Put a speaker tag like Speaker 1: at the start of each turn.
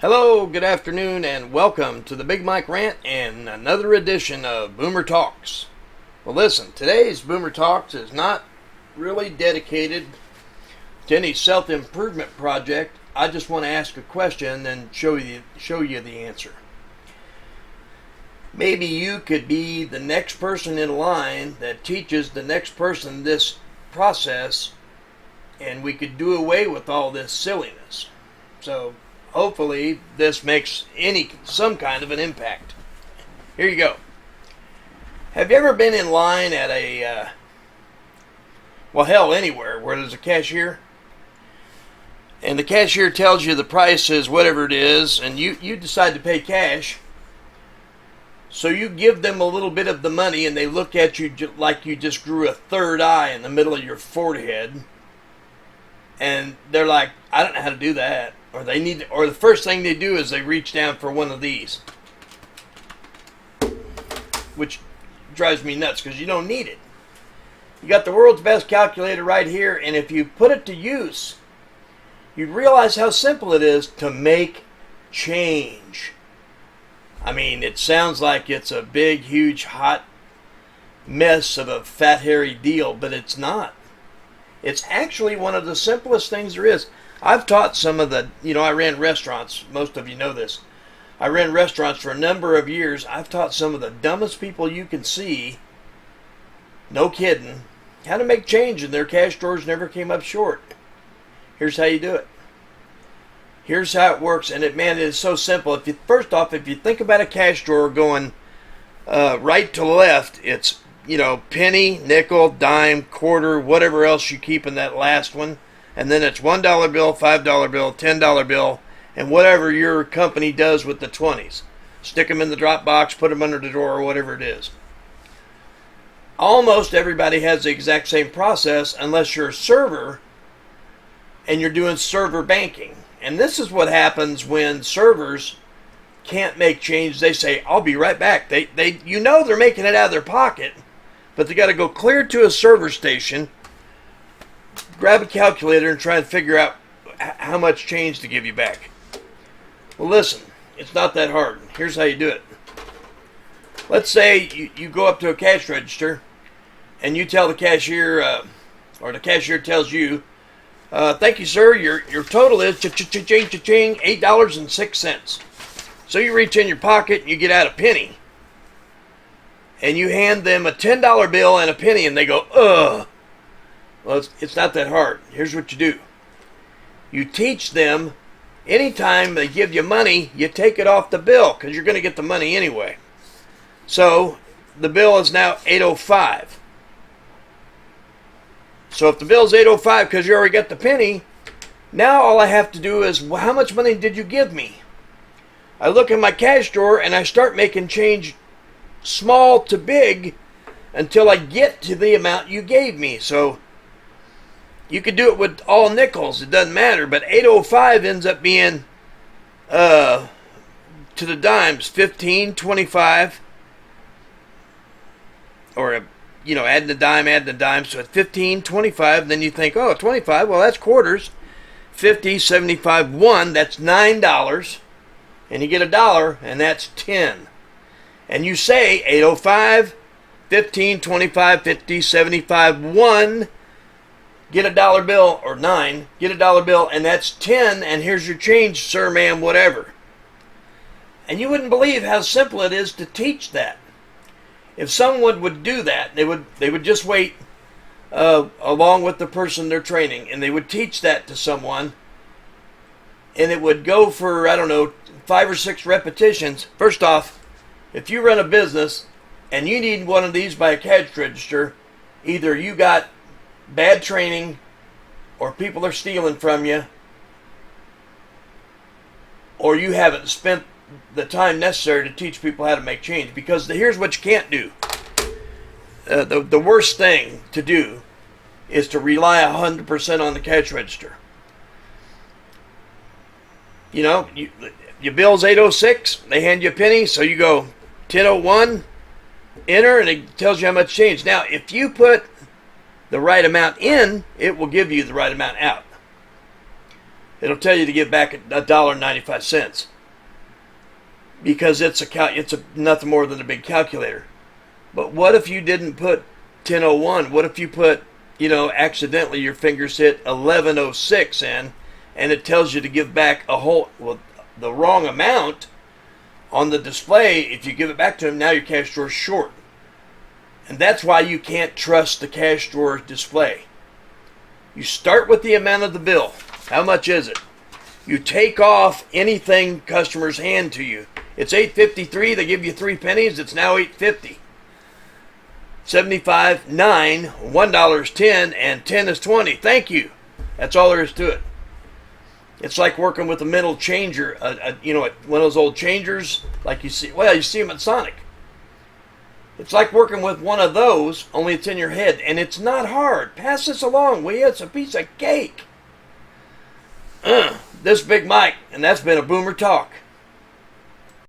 Speaker 1: Hello, good afternoon, and welcome to the Big Mike Rant and another edition of Boomer Talks. Well, listen, today's Boomer Talks is not really dedicated to any self-improvement project. I just want to ask a question and show you the answer. Maybe you could be the next person in line that teaches the next person this process, and we could do away with all this silliness. So hopefully this makes some kind of an impact. Here you go. Have you ever been in line at anywhere where there's a cashier? And the cashier tells you the price is whatever it is, and you decide to pay cash. So you give them a little bit of the money, and they look at you like you just grew a third eye in the middle of your forehead. And they're like, I don't know how to do that. Or the first thing they do is they reach down for one of these, which drives me nuts because you don't need it. You got the world's best calculator right here, and if you put it to use, you realize how simple it is to make change. I mean, it sounds like it's a big, huge, hot mess of a fat, hairy deal, but it's not. It's actually one of the simplest things there is. I've taught some of I ran restaurants. Most of you know this. I ran restaurants for a number of years. I've taught some of the dumbest people you can see, no kidding, how to make change, and their cash drawers never came up short. Here's how you do it. Here's how it works, and it is so simple. If you think about a cash drawer going right to left, it's penny, nickel, dime, quarter, whatever else you keep in that last one. And then it's $1 bill, $5 bill, $10 bill, and whatever your company does with the 20s. Stick them in the drop box, put them under the door, or whatever it is. Almost everybody has the exact same process unless you're a server and you're doing server banking. And this is what happens when servers can't make change. They say, I'll be right back. They're making it out of their pocket, but they got to go clear to a server station, grab a calculator, and try and figure out how much change to give you back. Well, listen, it's not that hard. Here's how you do it. Let's say you go up to a cash register and you tell the cashier, or the cashier tells you, thank you, sir, your total is $8.06. So you reach in your pocket and you get out a penny. And you hand them a $10 bill and a penny, and they go, ugh. Well, it's not that hard. Here's what you do. You teach them, anytime they give you money, you take it off the bill because you're going to get the money anyway. So the bill is now $8.05. So if the bill's $8.05 because you already got the penny, now all I have to do is, well, how much money did you give me? I look in my cash drawer and I start making change small to big until I get to the amount you gave me. So you could do it with all nickels. It doesn't matter. But 805 ends up being, to the dimes, 15, 25. Or, adding the dime. So at 15, 25, then you think, 25, well, that's quarters. 50, 75, 1, that's $9. And you get $1, and that's 10. And you say 805, 15, 25, 50, 75, 1, get $1 bill, or 9, get $1 bill, and that's 10, and here's your change, sir, ma'am, whatever. And you wouldn't believe how simple it is to teach that. If someone would do that, they would just wait along with the person they're training, and they would teach that to someone, and it would go for, 5 or 6 repetitions. First off, if you run a business and you need one of these by a cash register, either you got bad training or people are stealing from you, or you haven't spent the time necessary to teach people how to make change. Because here's what you can't do. The worst thing to do is to rely 100% on the cash register. Your bill's $8.06, they hand you a penny, so you go $10.01, enter, and it tells you how much change. Now, if you put the right amount in, it will give you the right amount out. It'll tell you to give back $1.95 because it's nothing more than a big calculator. But what if you didn't put 1001? What if you put, accidentally your fingers hit 1106 in, and it tells you to give back the wrong amount on the display? If you give it back to him, now your cash drawer's short. And that's why you can't trust the cash drawer display. You start with the amount of the bill. How much is it? You take off anything customers hand to you. It's $8.53. They give you 3 pennies. It's now $8.50. 75, 9, $1.10, and 10 is 20. Thank you. That's all there is to it. It's like working with a mental changer. One of those old changers, like you see them at Sonic. It's like working with one of those, only it's in your head, and it's not hard. Pass this along, will you? It's a piece of cake. This Big Mike, and that's been a Boomer Talk.